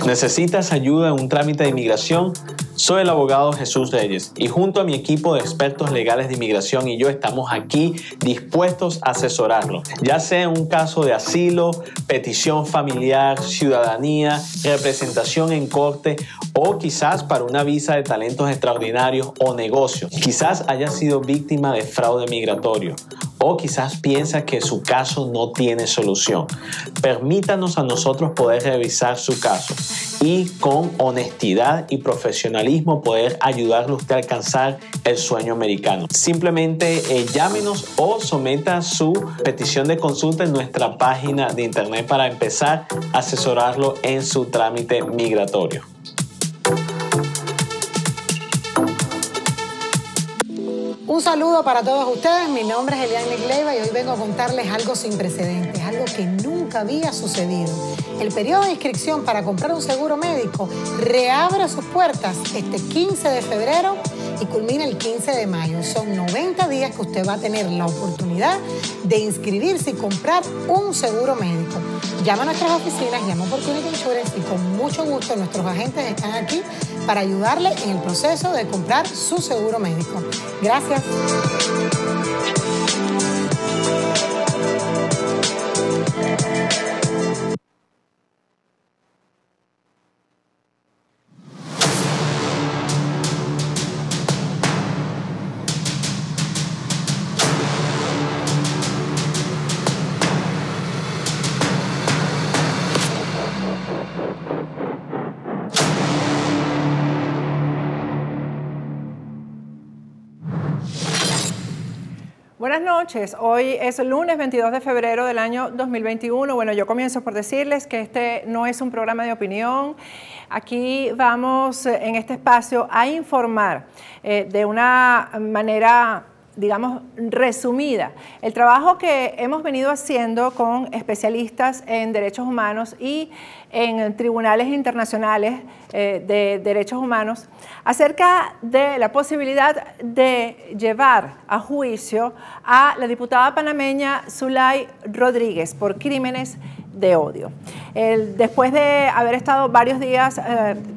¿Necesitas ayuda en un trámite de inmigración? Soy el abogado Jesús Reyes y junto a mi equipo de expertos legales de inmigración y yo estamos aquí dispuestos a asesorarlo, ya sea en un caso de asilo, petición familiar, ciudadanía, representación en corte o quizás para una visa de talentos extraordinarios o negocios. Quizás haya sido víctima de fraude migratorio o quizás piensa que su caso no tiene solución. Permítanos a nosotros poder revisar su caso y con honestidad y profesionalismo poder ayudarle a usted a alcanzar el sueño americano. Simplemente llámenos o someta su petición de consulta en nuestra página de internet para empezar a asesorarlo en su trámite migratorio. Un saludo para todos ustedes, mi nombre es Eliane Leiva y hoy vengo a contarles algo sin precedentes, algo que nunca había sucedido. El periodo de inscripción para comprar un seguro médico reabre sus puertas este 15 de febrero y culmina el 15 de mayo. Son 90 días que usted va a tener la oportunidad de inscribirse y comprar un seguro médico. Llama a nuestras oficinas, llama a Opportunity Insurance y con mucho gusto nuestros agentes están aquí para ayudarle en el proceso de comprar su seguro médico. Gracias. Buenas noches, hoy es el lunes 22 de febrero del año 2021. Bueno, yo comienzo por decirles que este no es un programa de opinión. Aquí vamos en este espacio a informar de una manera, digamos, resumida, el trabajo que hemos venido haciendo con especialistas en derechos humanos y en tribunales internacionales de derechos humanos acerca de la posibilidad de llevar a juicio a la diputada panameña Zulay Rodríguez por crímenes de odio. Después de haber estado varios días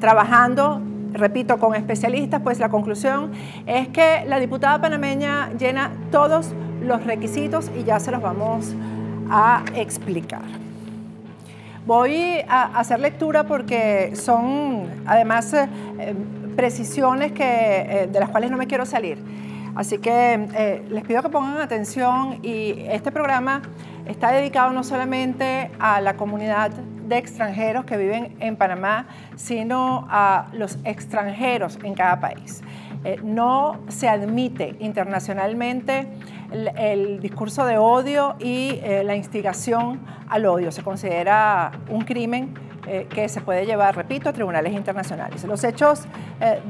trabajando, repito, con especialistas, pues la conclusión es que la diputada panameña llena todos los requisitos y ya se los vamos a explicar. Voy a hacer lectura porque son además precisiones de las cuales no me quiero salir. Así que les pido que pongan atención y este programa está dedicado no solamente a la comunidad de extranjeros que viven en Panamá, sino a los extranjeros en cada país. No se admite internacionalmente el discurso de odio y la instigación al odio. Se considera un crimen que se puede llevar, repito, a tribunales internacionales. Los hechos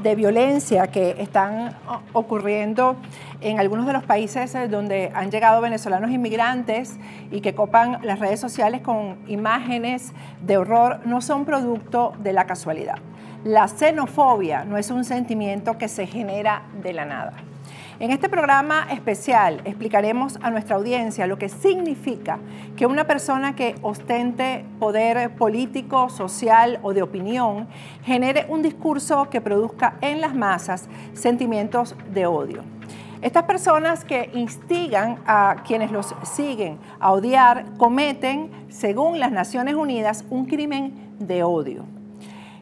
de violencia que están ocurriendo en algunos de los países donde han llegado venezolanos inmigrantes y que copan las redes sociales con imágenes de horror no son producto de la casualidad. La xenofobia no es un sentimiento que se genera de la nada. En este programa especial explicaremos a nuestra audiencia lo que significa que una persona que ostente poder político, social o de opinión genere un discurso que produzca en las masas sentimientos de odio. Estas personas que instigan a quienes los siguen a odiar cometen, según las Naciones Unidas, un crimen de odio.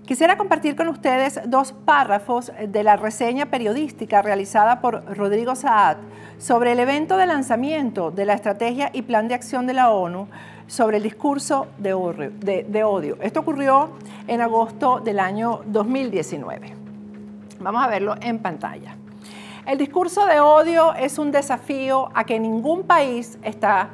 Quisiera compartir con ustedes dos párrafos de la reseña periodística realizada por Rodrigo Saad sobre el evento de lanzamiento de la Estrategia y Plan de Acción de la ONU sobre el discurso de odio. Esto ocurrió en agosto del año 2019. Vamos a verlo en pantalla. El discurso de odio es un desafío a que ningún país está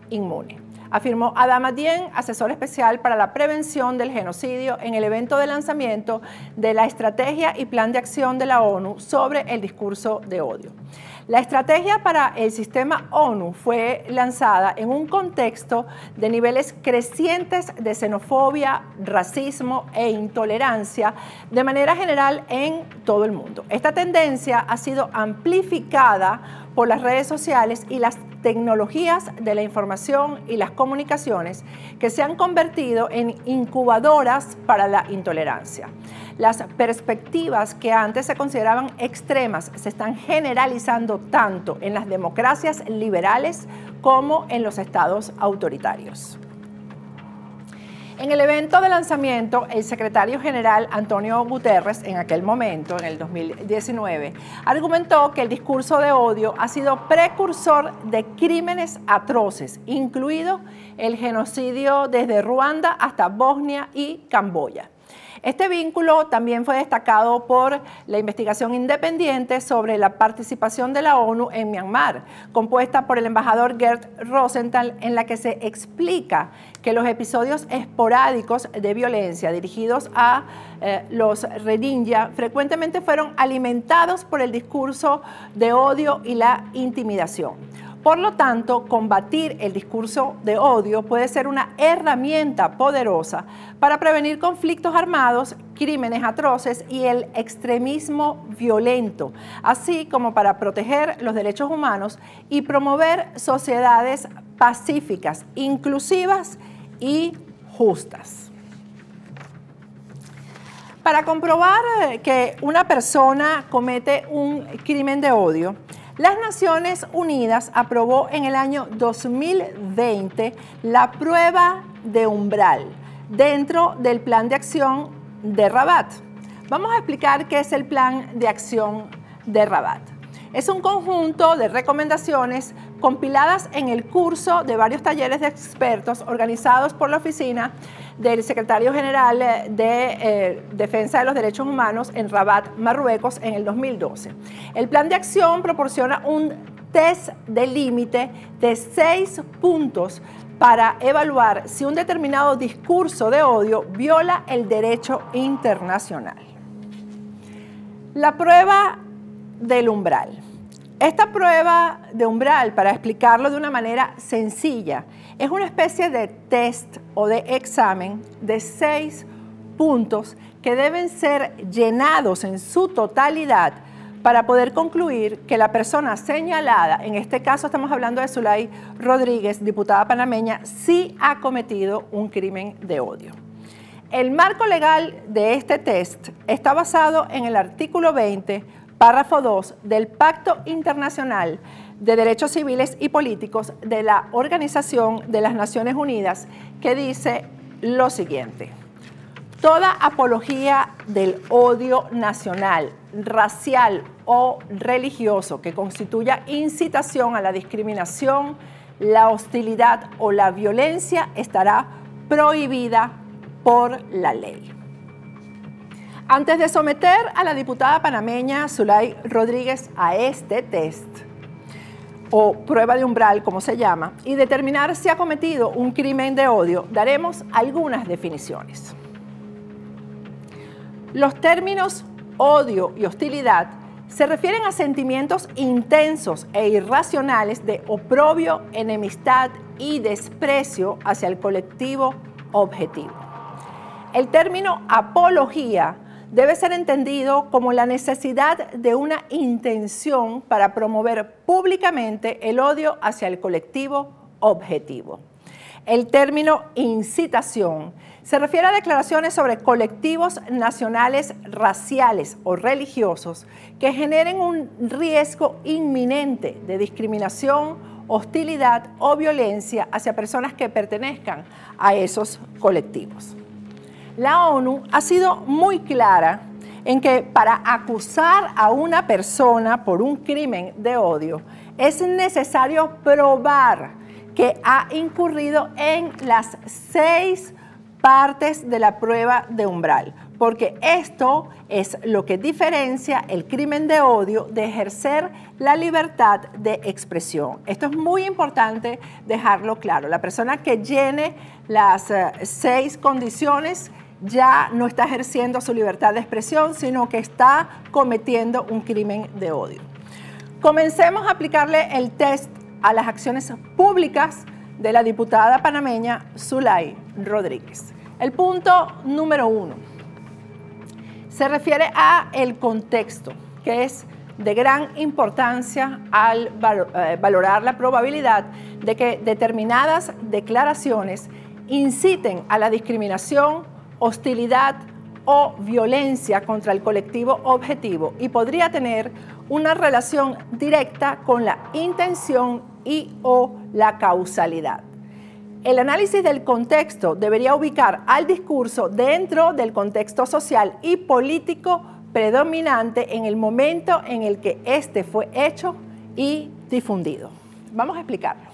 inmune, afirmó Adama Dieng, asesor especial para la prevención del genocidio, en el evento de lanzamiento de la Estrategia y Plan de Acción de la ONU sobre el discurso de odio. La estrategia para el sistema ONU fue lanzada en un contexto de niveles crecientes de xenofobia, racismo e intolerancia de manera general en todo el mundo. Esta tendencia ha sido amplificada por las redes sociales y las tecnologías de la información y las comunicaciones que se han convertido en incubadoras para la intolerancia. Las perspectivas que antes se consideraban extremas se están generalizando tanto en las democracias liberales como en los estados autoritarios. En el evento de lanzamiento, el secretario general Antonio Guterres, en aquel momento, en el 2019, argumentó que el discurso de odio ha sido precursor de crímenes atroces, incluido el genocidio desde Ruanda hasta Bosnia y Camboya. Este vínculo también fue destacado por la investigación independiente sobre la participación de la ONU en Myanmar, compuesta por el embajador Gerd Rosenthal, en la que se explica que los episodios esporádicos de violencia dirigidos a los Rohingya frecuentemente fueron alimentados por el discurso de odio y la intimidación. Por lo tanto, combatir el discurso de odio puede ser una herramienta poderosa para prevenir conflictos armados, crímenes atroces y el extremismo violento, así como para proteger los derechos humanos y promover sociedades pacíficas, inclusivas y justas. Para comprobar que una persona comete un crimen de odio, las Naciones Unidas aprobó en el año 2020 la prueba de umbral dentro del Plan de Acción de Rabat. Vamos a explicar qué es el Plan de Acción de Rabat. Es un conjunto de recomendaciones compiladas en el curso de varios talleres de expertos organizados por la Oficina del Secretario General de Defensa de los Derechos Humanos en Rabat, Marruecos, en el 2012. El plan de acción proporciona un test de límite de 6 puntos para evaluar si un determinado discurso de odio viola el derecho internacional. La prueba del umbral. Esta prueba de umbral, para explicarlo de una manera sencilla, es una especie de test o de examen de 6 puntos que deben ser llenados en su totalidad para poder concluir que la persona señalada, en este caso estamos hablando de Zulay Rodríguez, diputada panameña, sí ha cometido un crimen de odio. El marco legal de este test está basado en el artículo 20, párrafo 2 del Pacto Internacional de Derechos Civiles y Políticos de la Organización de las Naciones Unidas, que dice lo siguiente: toda apología del odio nacional, racial o religioso que constituya incitación a la discriminación, la hostilidad o la violencia estará prohibida por la ley. Antes de someter a la diputada panameña Zulay Rodríguez a este test, o prueba de umbral, como se llama, y determinar si ha cometido un crimen de odio, daremos algunas definiciones. Los términos odio y hostilidad se refieren a sentimientos intensos e irracionales de oprobio, enemistad y desprecio hacia el colectivo objetivo. El término apología debe ser entendido como la necesidad de una intención para promover públicamente el odio hacia el colectivo objetivo. El término incitación se refiere a declaraciones sobre colectivos nacionales raciales o religiosos que generen un riesgo inminente de discriminación, hostilidad o violencia hacia personas que pertenezcan a esos colectivos. La ONU ha sido muy clara en que para acusar a una persona por un crimen de odio es necesario probar que ha incurrido en las 6 partes de la prueba de umbral, porque esto es lo que diferencia el crimen de odio de ejercer la libertad de expresión. Esto es muy importante dejarlo claro. La persona que llene las 6 condiciones ya no está ejerciendo su libertad de expresión, sino que está cometiendo un crimen de odio. Comencemos a aplicarle el test a las acciones públicas de la diputada panameña Zulay Rodríguez. El punto número 1 se refiere a el contexto, que es de gran importancia al valorar la probabilidad de que determinadas declaraciones inciten a la discriminación, hostilidad o violencia contra el colectivo objetivo y podría tener una relación directa con la intención y/o la causalidad. El análisis del contexto debería ubicar al discurso dentro del contexto social y político predominante en el momento en el que éste fue hecho y difundido. Vamos a explicarlo.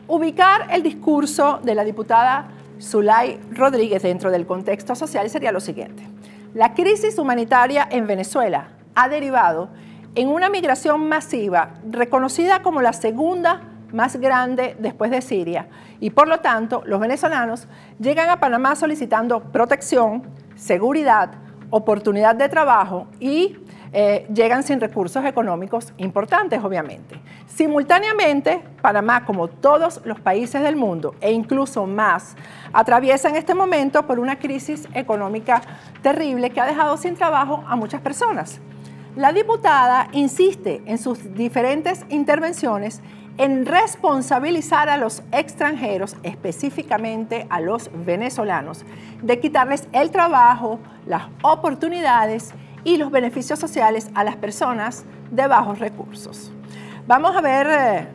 Ubicar el discurso de la diputada Zulay Rodríguez dentro del contexto social sería lo siguiente. La crisis humanitaria en Venezuela ha derivado en una migración masiva reconocida como la segunda más grande después de Siria y por lo tanto los venezolanos llegan a Panamá solicitando protección, seguridad, oportunidad de trabajo y llegan sin recursos económicos importantes, obviamente. Simultáneamente, Panamá, como todos los países del mundo, e incluso más, atraviesa en este momento por una crisis económica terrible que ha dejado sin trabajo a muchas personas. La diputada insiste en sus diferentes intervenciones en responsabilizar a los extranjeros, específicamente a los venezolanos, de quitarles el trabajo, las oportunidades y los beneficios sociales a las personas de bajos recursos. Vamos a ver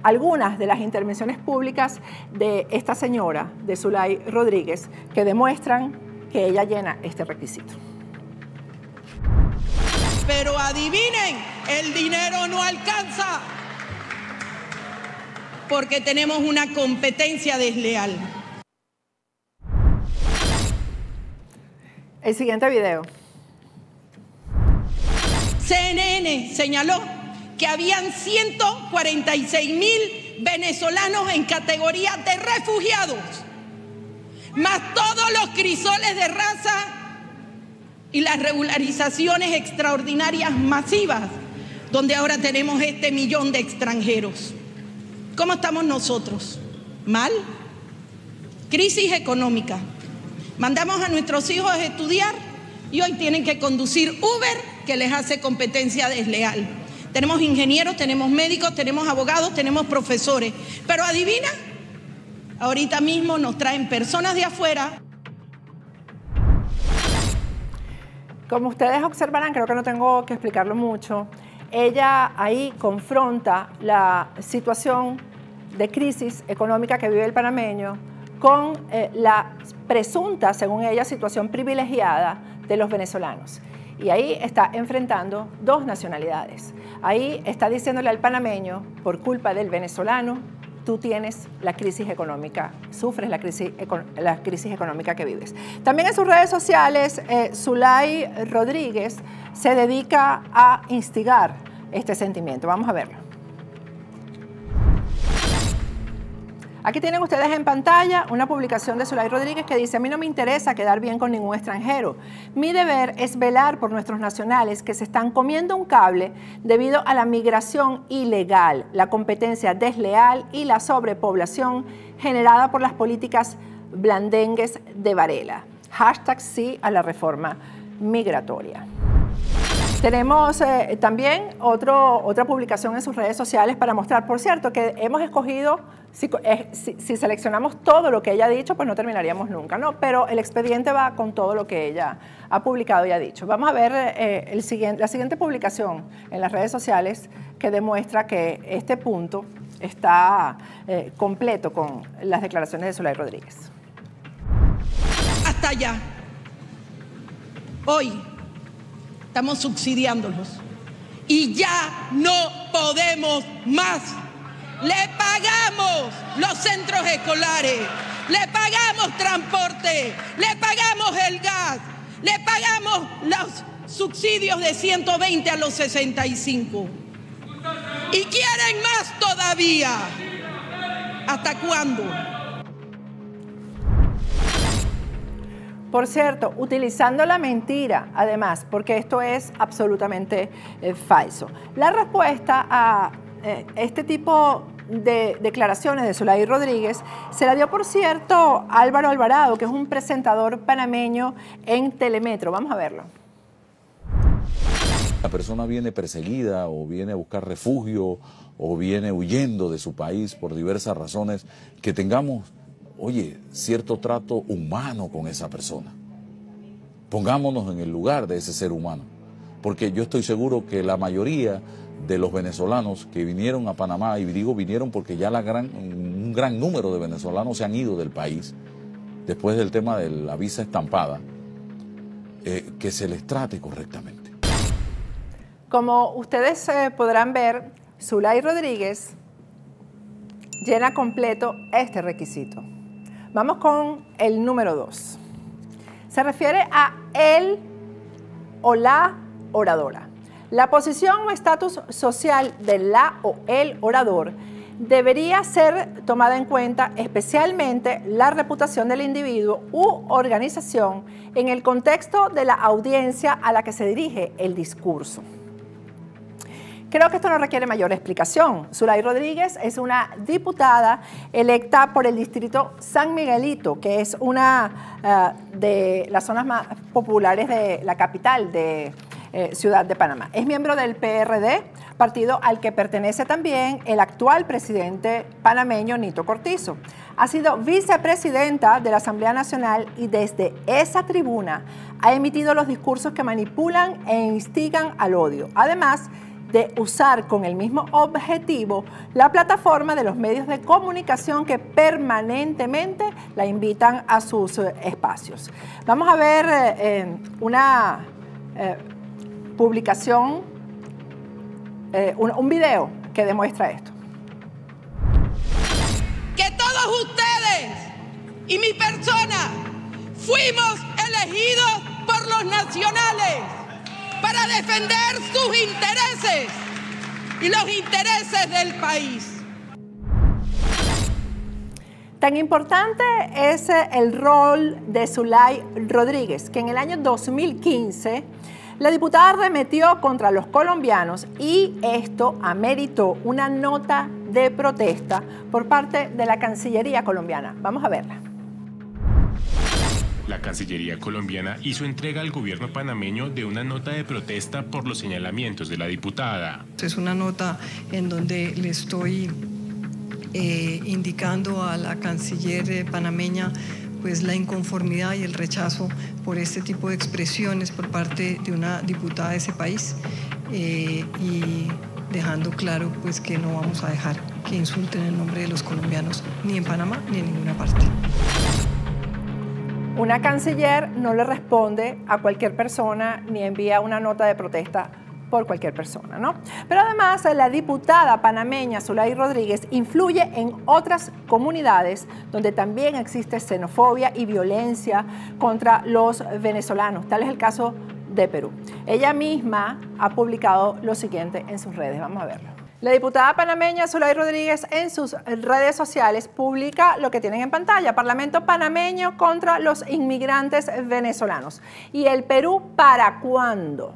algunas de las intervenciones públicas de esta señora, de Zulay Rodríguez, que demuestran que ella llena este requisito. Pero adivinen, el dinero no alcanza porque tenemos una competencia desleal. El siguiente video. CNN señaló que habían 146.000 venezolanos en categoría de refugiados, más todos los crisoles de raza y las regularizaciones extraordinarias masivas, donde ahora tenemos 1.000.000 de extranjeros. ¿Cómo estamos nosotros? ¿Mal? Crisis económica. Mandamos a nuestros hijos a estudiar y hoy tienen que conducir Uber, que les hace competencia desleal. Tenemos ingenieros, tenemos médicos, tenemos abogados, tenemos profesores. Pero adivina, ahorita mismo nos traen personas de afuera. Como ustedes observarán, creo que no tengo que explicarlo mucho, ella ahí confronta la situación de crisis económica que vive el panameño con la presunta, según ella, situación privilegiada de los venezolanos. Y ahí está enfrentando dos nacionalidades. Ahí está diciéndole al panameño, por culpa del venezolano, tú tienes la crisis económica, sufres la crisis económica que vives. También en sus redes sociales, Zulay Rodríguez se dedica a instigar este sentimiento. Vamos a verlo. Aquí tienen ustedes en pantalla una publicación de Zulay Rodríguez que dice: a mí no me interesa quedar bien con ningún extranjero. Mi deber es velar por nuestros nacionales que se están comiendo un cable debido a la migración ilegal, la competencia desleal y la sobrepoblación generada por las políticas blandengues de Varela. Hashtag sí a la reforma migratoria. Tenemos también otra publicación en sus redes sociales para mostrar, por cierto, que hemos escogido, si seleccionamos todo lo que ella ha dicho, pues no terminaríamos nunca, ¿no? Pero el expediente va con todo lo que ella ha publicado y ha dicho. Vamos a ver la siguiente publicación en las redes sociales que demuestra que este punto está completo con las declaraciones de Zulay Rodríguez. Hasta allá. Hoy estamos subsidiándolos y ya no podemos más. Le pagamos los centros escolares, le pagamos transporte, le pagamos el gas, le pagamos los subsidios de 120 a los 65. Y quieren más todavía. ¿Hasta cuándo? Por cierto, utilizando la mentira, además, porque esto es absolutamente falso. La respuesta a este tipo de declaraciones de Zulay Rodríguez se la dio, por cierto, Álvaro Alvarado, que es un presentador panameño en Telemetro. Vamos a verlo. La persona viene perseguida o viene a buscar refugio o viene huyendo de su país por diversas razones, que tengamos, oye, cierto trato humano con esa persona. Pongámonos en el lugar de ese ser humano, porque yo estoy seguro que la mayoría de los venezolanos que vinieron a Panamá, y digo vinieron porque ya un gran número de venezolanos se han ido del país después del tema de la visa estampada, que se les trate correctamente. Como ustedes podrán ver, Zulay Rodríguez llena completo este requisito. Vamos con el número 2. Se refiere a él o la oradora. La posición o estatus social de la o el orador debería ser tomada en cuenta, especialmente la reputación del individuo u organización en el contexto de la audiencia a la que se dirige el discurso. Creo que esto no requiere mayor explicación. Zulay Rodríguez es una diputada electa por el distrito San Miguelito, que es una de las zonas más populares de la capital de Ciudad de Panamá. Es miembro del PRD, partido al que pertenece también el actual presidente panameño Nito Cortizo. Ha sido vicepresidenta de la Asamblea Nacional y desde esa tribuna ha emitido los discursos que manipulan e instigan al odio. Además de usar con el mismo objetivo la plataforma de los medios de comunicación que permanentemente la invitan a sus espacios. Vamos a ver una publicación, un video que demuestra esto. Que todos ustedes y mi persona fuimos elegidos por los nacionales para defender sus intereses y los intereses del país. Tan importante es el rol de Zulay Rodríguez, que en el año 2015 la diputada arremetió contra los colombianos y esto ameritó una nota de protesta por parte de la Cancillería colombiana. Vamos a verla. La Cancillería colombiana hizo entrega al gobierno panameño de una nota de protesta por los señalamientos de la diputada. Es una nota en donde le estoy indicando a la canciller panameña pues la inconformidad y el rechazo por este tipo de expresiones por parte de una diputada de ese país y dejando claro pues que no vamos a dejar que insulten el nombre de los colombianos ni en Panamá ni en ninguna parte. Una canciller no le responde a cualquier persona ni envía una nota de protesta por cualquier persona, ¿no? Pero además la diputada panameña Zulay Rodríguez influye en otras comunidades donde también existe xenofobia y violencia contra los venezolanos. Tal es el caso de Perú. Ella misma ha publicado lo siguiente en sus redes. Vamos a verlo. La diputada panameña Zulay Rodríguez en sus redes sociales publica lo que tienen en pantalla: Parlamento panameño contra los inmigrantes venezolanos. ¿Y el Perú para cuándo?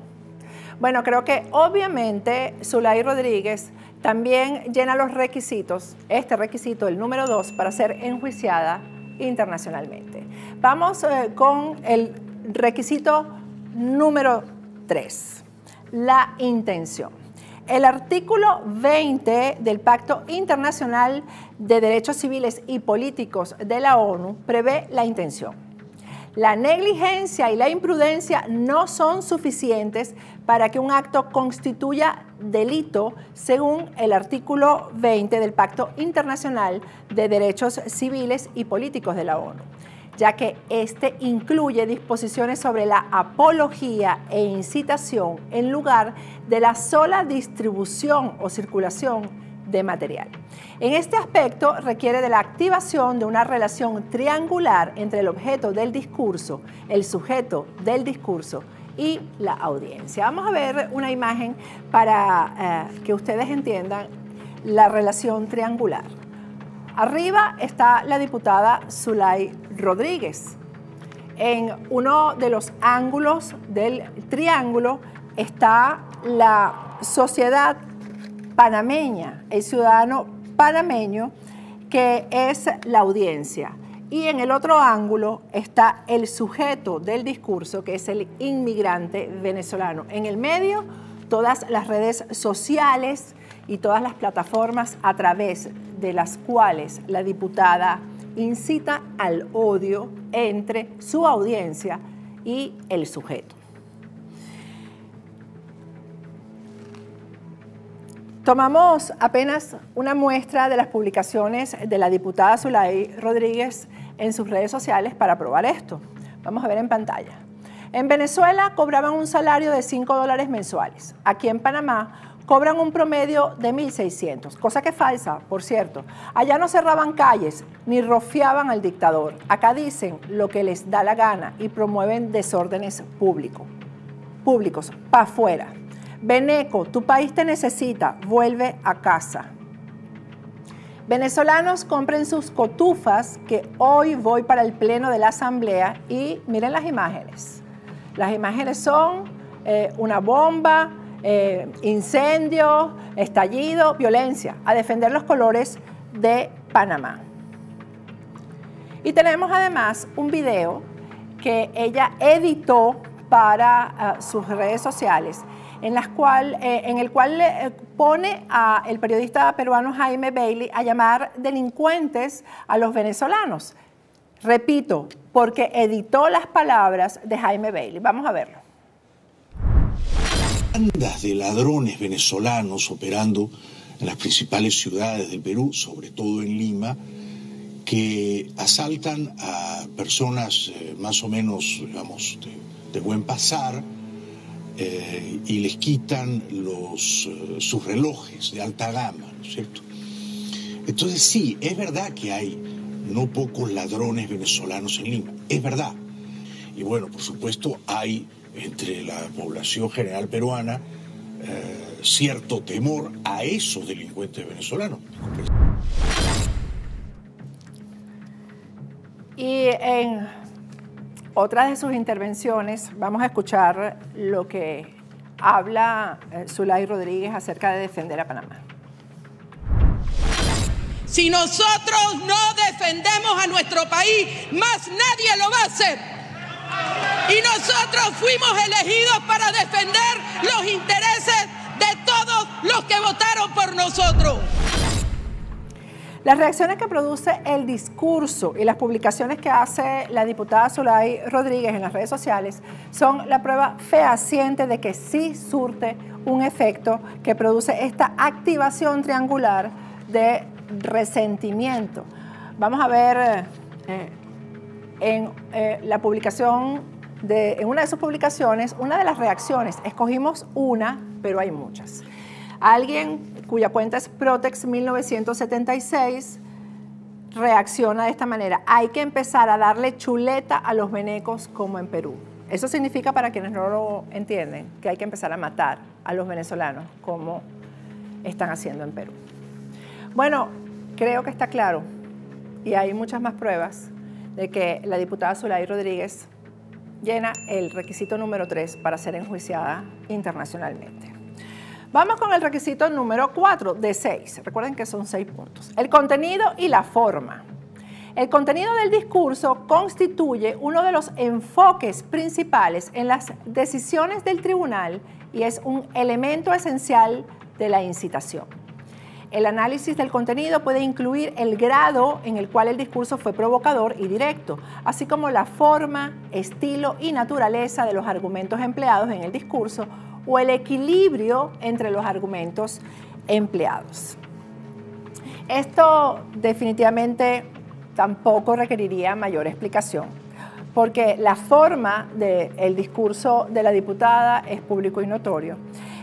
Bueno, creo que obviamente Zulay Rodríguez también llena los requisitos, este requisito, el número 2, para ser enjuiciada internacionalmente. Vamos con el requisito número 3, la intención. El artículo 20 del Pacto Internacional de Derechos Civiles y Políticos de la ONU prevé la intención. La negligencia y la imprudencia no son suficientes para que un acto constituya delito, según el artículo 20 del Pacto Internacional de Derechos Civiles y Políticos de la ONU, ya que este incluye disposiciones sobre la apología e incitación en lugar de la sola distribución o circulación de material. En este aspecto requiere de la activación de una relación triangular entre el objeto del discurso, el sujeto del discurso y la audiencia. Vamos a ver una imagen para que ustedes entiendan la relación triangular. Arriba está la diputada Zulay Rodríguez En uno de los ángulos del triángulo está la sociedad panameña, el ciudadano panameño, que es la audiencia. Y en el otro ángulo está el sujeto del discurso, que es el inmigrante venezolano. En el medio, todas las redes sociales y todas las plataformas a través de las cuales la diputada incita al odio entre su audiencia y el sujeto. Tomamos apenas una muestra de las publicaciones de la diputada Zulay Rodríguez en sus redes sociales para probar esto. Vamos a ver en pantalla. En Venezuela cobraban un salario de $5 mensuales. Aquí en Panamá cobran un promedio de 1.600, cosa que es falsa, por cierto. Allá no cerraban calles ni rociaban al dictador. Acá dicen lo que les da la gana y promueven desórdenes públicos. Pa' afuera. Beneco, tu país te necesita, vuelve a casa. Venezolanos, compren sus cotufas, que hoy voy para el pleno de la asamblea, y miren las imágenes. Las imágenes son una bomba, incendio, estallido, violencia, a defender los colores de Panamá. Y tenemos además un video que ella editó para sus redes sociales, en el cual pone al periodista peruano Jaime Bailey a llamar delincuentes a los venezolanos. Repito, porque editó las palabras de Jaime Bailey. Vamos a verlo. Bandas de ladrones venezolanos operando en las principales ciudades del Perú, sobre todo en Lima, que asaltan a personas más o menos, digamos, de buen pasar, y les quitan sus relojes de alta gama, ¿no es cierto? Entonces sí, es verdad que hay no pocos ladrones venezolanos en Lima, es verdad. Y bueno, por supuesto hay entre la población general peruana cierto temor a esos delincuentes venezolanos. Y en otra de sus intervenciones vamos a escuchar lo que habla Zulay Rodríguez acerca de defender a Panamá. Si nosotros no defendemos a nuestro país, más nadie lo va a hacer. Y nosotros fuimos elegidos para defender los intereses de todos los que votaron por nosotros. Las reacciones que produce el discurso y las publicaciones que hace la diputada Zulay Rodríguez en las redes sociales son la prueba fehaciente de que sí surte un efecto que produce esta activación triangular de resentimiento. Vamos a ver en la publicación, en una de sus publicaciones, una de las reacciones. Escogimos una, pero hay muchas. Alguien cuya cuenta es Protex 1976 reacciona de esta manera: hay que empezar a darle chuleta a los venecos como en Perú. Eso significa, para quienes no lo entienden, que hay que empezar a matar a los venezolanos como están haciendo en Perú. Bueno, creo que está claro, y hay muchas más pruebas de que la diputada Zulay Rodríguez llena el requisito número 3 para ser enjuiciada internacionalmente. Vamos con el requisito número 4 de 6. Recuerden que son 6 puntos. El contenido y la forma. El contenido del discurso constituye uno de los enfoques principales en las decisiones del tribunal y es un elemento esencial de la incitación. El análisis del contenido puede incluir el grado en el cual el discurso fue provocador y directo, así como la forma, estilo y naturaleza de los argumentos empleados en el discurso o el equilibrio entre los argumentos empleados. Esto definitivamente tampoco requeriría mayor explicación, porque la forma del discurso de la diputada es público y notorio.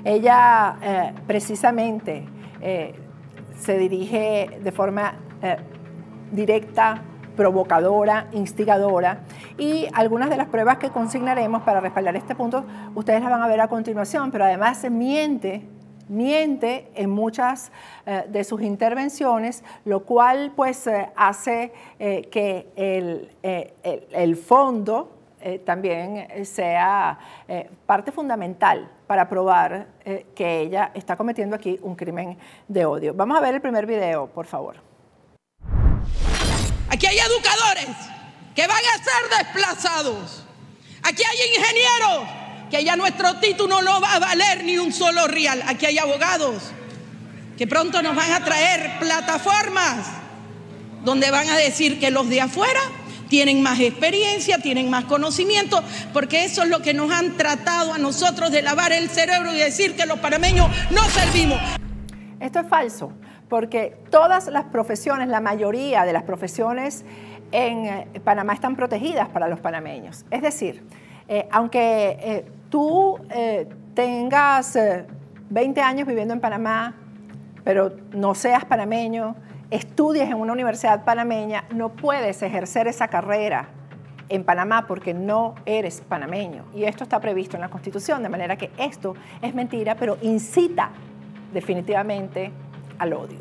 Ella precisamente se dirige de forma directa, provocadora, instigadora, y algunas de las pruebas que consignaremos para respaldar este punto ustedes las van a ver a continuación, pero además miente en muchas de sus intervenciones, lo cual pues hace que el fondo también sea parte fundamental para probar que ella está cometiendo aquí un crimen de odio. Vamos a ver el primer video, por favor. Aquí hay educadores que van a ser desplazados. Aquí hay ingenieros que ya nuestro título no va a valer ni un solo real. Aquí hay abogados que pronto nos van a traer plataformas donde van a decir que los de afuera tienen más experiencia, tienen más conocimiento, porque eso es lo que nos han tratado a nosotros de lavar el cerebro y decir que los panameños no servimos. Esto es falso, porque todas las profesiones, la mayoría de las profesiones en Panamá están protegidas para los panameños. Es decir, aunque tú tengas 20 años viviendo en Panamá, pero no seas panameño, estudies en una universidad panameña, no puedes ejercer esa carrera en Panamá porque no eres panameño. Y esto está previsto en la Constitución, de manera que esto es mentira, pero incita definitivamente al odio.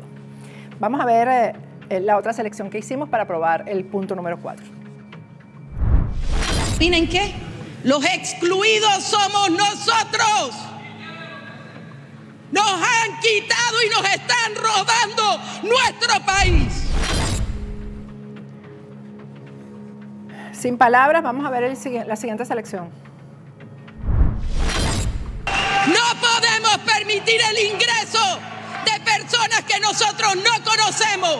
Vamos a ver la otra selección que hicimos para probar el punto número 4. ¿Miren qué? Los excluidos somos nosotros. Nos han quitado y nos están robando nuestro país. Sin palabras, vamos a ver la siguiente selección. No podemos permitir el ingreso de personas que nosotros no conocemos.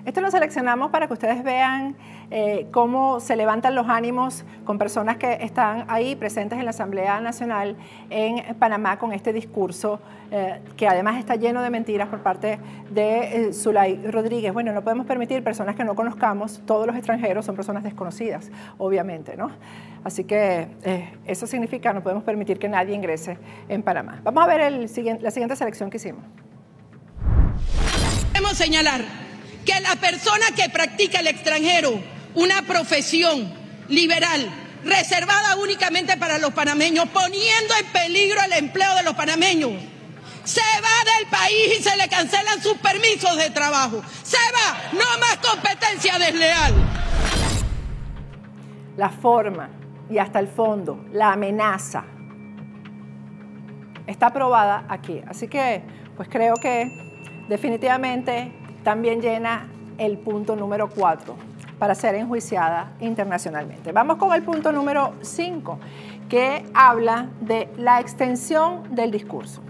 Esto lo seleccionamos para que ustedes vean cómo se levantan los ánimos con personas que están ahí presentes en la Asamblea Nacional en Panamá con este discurso que además está lleno de mentiras por parte de Zulay Rodríguez. Bueno, no podemos permitir personas que no conozcamos, todos los extranjeros son personas desconocidas, obviamente, ¿no? Así que eso significa no podemos permitir que nadie ingrese en Panamá. Vamos a ver la siguiente selección que hicimos. Queremos señalar que la persona que practica el extranjero una profesión liberal reservada únicamente para los panameños, poniendo en peligro el empleo de los panameños, se va del país y se le cancelan sus permisos de trabajo. Se va, no más competencia desleal. La forma y hasta el fondo, la amenaza, está aprobada aquí. Así que, pues creo que definitivamente también llena el punto número 4 para ser enjuiciada internacionalmente. Vamos con el punto número 5, que habla de la extensión del discurso.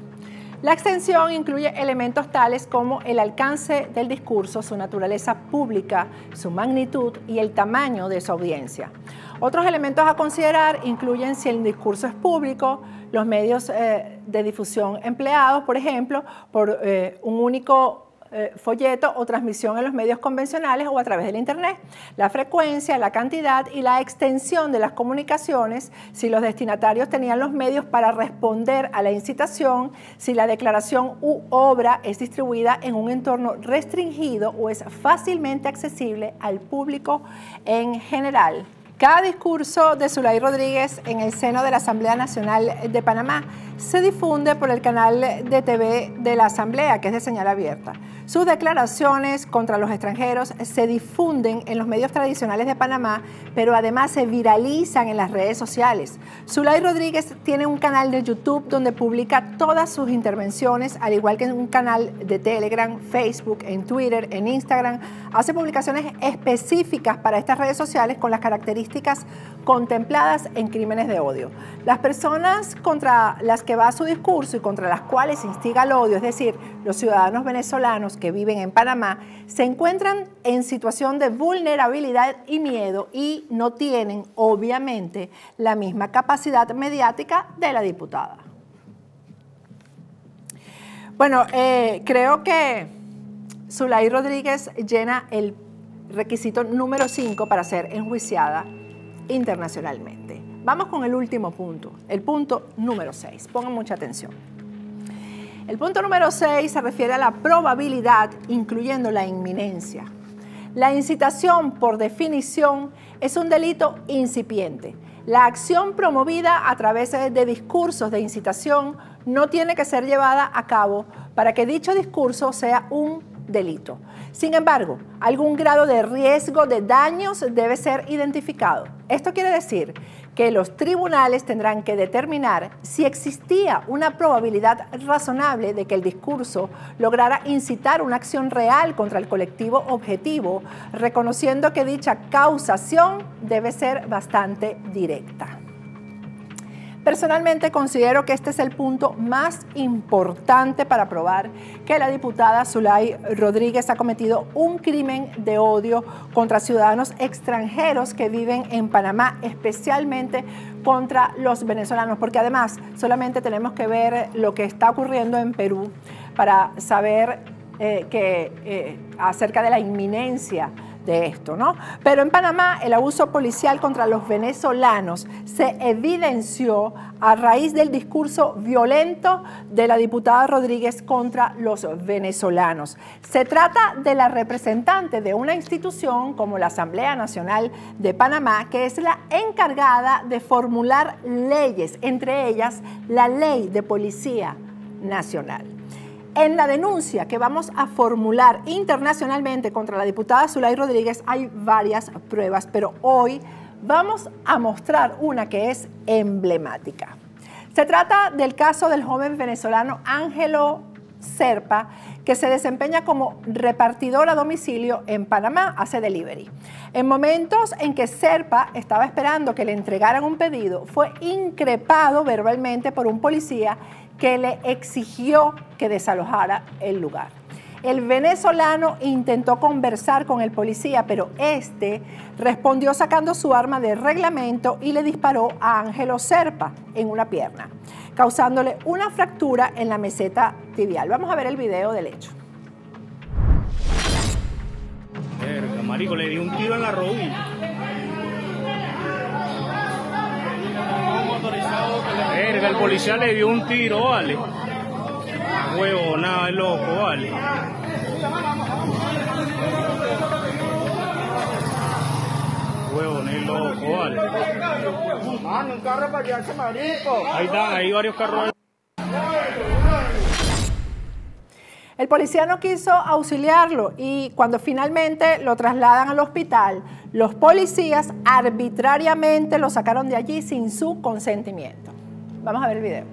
La extensión incluye elementos tales como el alcance del discurso, su naturaleza pública, su magnitud y el tamaño de su audiencia. Otros elementos a considerar incluyen si el discurso es público, los medios de difusión empleados, por ejemplo, por un único folleto o transmisión en los medios convencionales o a través del Internet, la frecuencia, la cantidad y la extensión de las comunicaciones, si los destinatarios tenían los medios para responder a la incitación, si la declaración u obra es distribuida en un entorno restringido o es fácilmente accesible al público en general. Cada discurso de Zulay Rodríguez en el seno de la Asamblea Nacional de Panamá se difunde por el canal de TV de la Asamblea, que es de señal abierta. Sus declaraciones contra los extranjeros se difunden en los medios tradicionales de Panamá, pero además se viralizan en las redes sociales. Zulay Rodríguez tiene un canal de YouTube donde publica todas sus intervenciones, al igual que en un canal de Telegram, Facebook, en Twitter, en Instagram. Hace publicaciones específicas para estas redes sociales con las características contempladas en crímenes de odio. Las personas contra las que va su discurso y contra las cuales instiga el odio, es decir, los ciudadanos venezolanos que viven en Panamá, se encuentran en situación de vulnerabilidad y miedo y no tienen, obviamente, la misma capacidad mediática de la diputada. Bueno, creo que Zulay Rodríguez llena el requisito número 5 para ser enjuiciada internacionalmente. Vamos con el último punto, el punto número 6. Pongan mucha atención. El punto número 6 se refiere a la probabilidad, incluyendo la inminencia. La incitación, por definición, es un delito incipiente. La acción promovida a través de discursos de incitación no tiene que ser llevada a cabo para que dicho discurso sea un delito. Sin embargo, algún grado de riesgo de daños debe ser identificado. Esto quiere decir que los tribunales tendrán que determinar si existía una probabilidad razonable de que el discurso lograra incitar una acción real contra el colectivo objetivo, reconociendo que dicha causación debe ser bastante directa. Personalmente considero que este es el punto más importante para probar que la diputada Zulay Rodríguez ha cometido un crimen de odio contra ciudadanos extranjeros que viven en Panamá, especialmente contra los venezolanos, porque además solamente tenemos que ver lo que está ocurriendo en Perú para saber acerca de la inminencia de esto, ¿no? Pero en Panamá el abuso policial contra los venezolanos se evidenció a raíz del discurso violento de la diputada Rodríguez contra los venezolanos. Se trata de la representante de una institución como la Asamblea Nacional de Panamá, que es la encargada de formular leyes, entre ellas la Ley de Policía Nacional. En la denuncia que vamos a formular internacionalmente contra la diputada Zulay Rodríguez hay varias pruebas, pero hoy vamos a mostrar una que es emblemática. Se trata del caso del joven venezolano Ángelo Serpa, que se desempeña como repartidor a domicilio en Panamá, hace delivery. En momentos en que Serpa estaba esperando que le entregaran un pedido, fue increpado verbalmente por un policía que le exigió que desalojara el lugar. El venezolano intentó conversar con el policía, pero este respondió sacando su arma de reglamento y le disparó a Ángelo Serpa en una pierna, causándole una fractura en la meseta tibial. Vamos a ver el video del hecho. Verga, marico, le di un tiro en la rodilla. Verga, el policía le dio un tiro, vale. Huevo, nada, es loco, vale. Huevo, no es loco, vale. Mano, un carro para llevarse marico. Ahí están, hay varios carros. El policía no quiso auxiliarlo y cuando finalmente lo trasladan al hospital, los policías arbitrariamente lo sacaron de allí sin su consentimiento. Vamos a ver el video.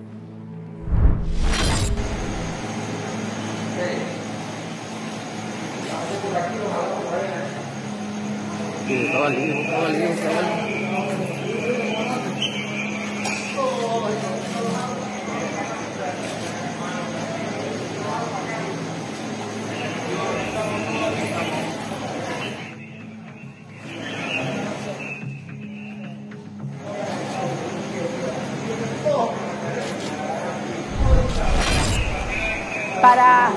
Para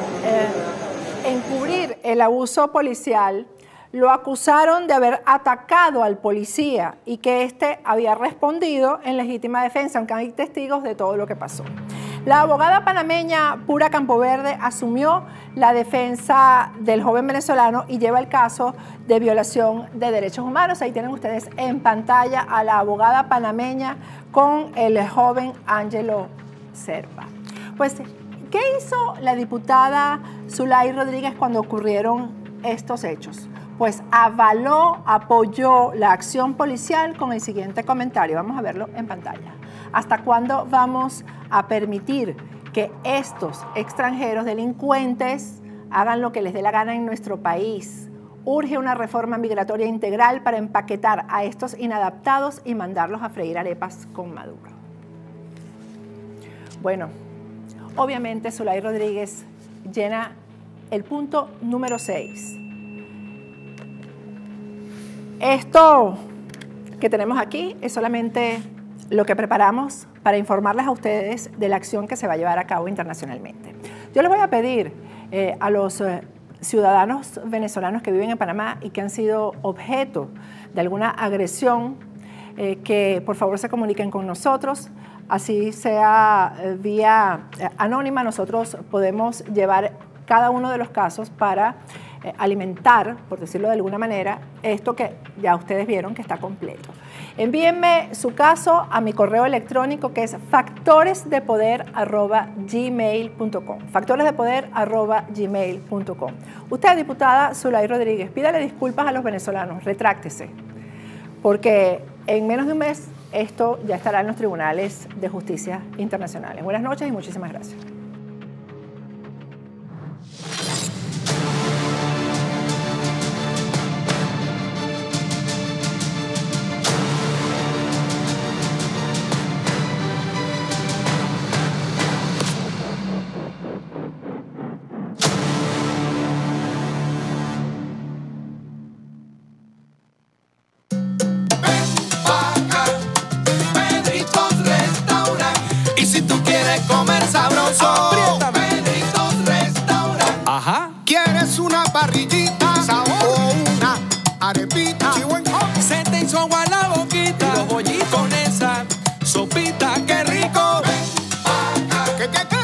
encubrir el abuso policial, lo acusaron de haber atacado al policía y que éste había respondido en legítima defensa, aunque hay testigos de todo lo que pasó. La abogada panameña Pura Campoverde asumió la defensa del joven venezolano y lleva el caso de violación de derechos humanos. Ahí tienen ustedes en pantalla a la abogada panameña con el joven Ángelo Serpa. Pues, ¿qué hizo la diputada Zulay Rodríguez cuando ocurrieron estos hechos? Pues avaló, apoyó la acción policial con el siguiente comentario. Vamos a verlo en pantalla. ¿Hasta cuándo vamos a permitir que estos extranjeros delincuentes hagan lo que les dé la gana en nuestro país? Urge una reforma migratoria integral para empaquetar a estos inadaptados y mandarlos a freír arepas con Maduro. Bueno, obviamente Zulay Rodríguez llena el punto número 6. Esto que tenemos aquí es solamente lo que preparamos para informarles a ustedes de la acción que se va a llevar a cabo internacionalmente. Yo les voy a pedir a los ciudadanos venezolanos que viven en Panamá y que han sido objeto de alguna agresión que por favor se comuniquen con nosotros, así sea vía anónima. Nosotros podemos llevar cada uno de los casos para alimentar, por decirlo de alguna manera, esto que ya ustedes vieron que está completo. Envíenme su caso a mi correo electrónico, que es factoresdepoder@gmail.com. factoresdepoder@gmail.com. Usted, diputada Zulay Rodríguez, pídale disculpas a los venezolanos, retráctese, porque en menos de un mes esto ya estará en los tribunales de justicia internacionales. Buenas noches y muchísimas gracias. Parrillita o una arepita, se te hizo agua la boquita, y los bollitos con esa sopita, qué rico. Ven, acá. ¿Qué?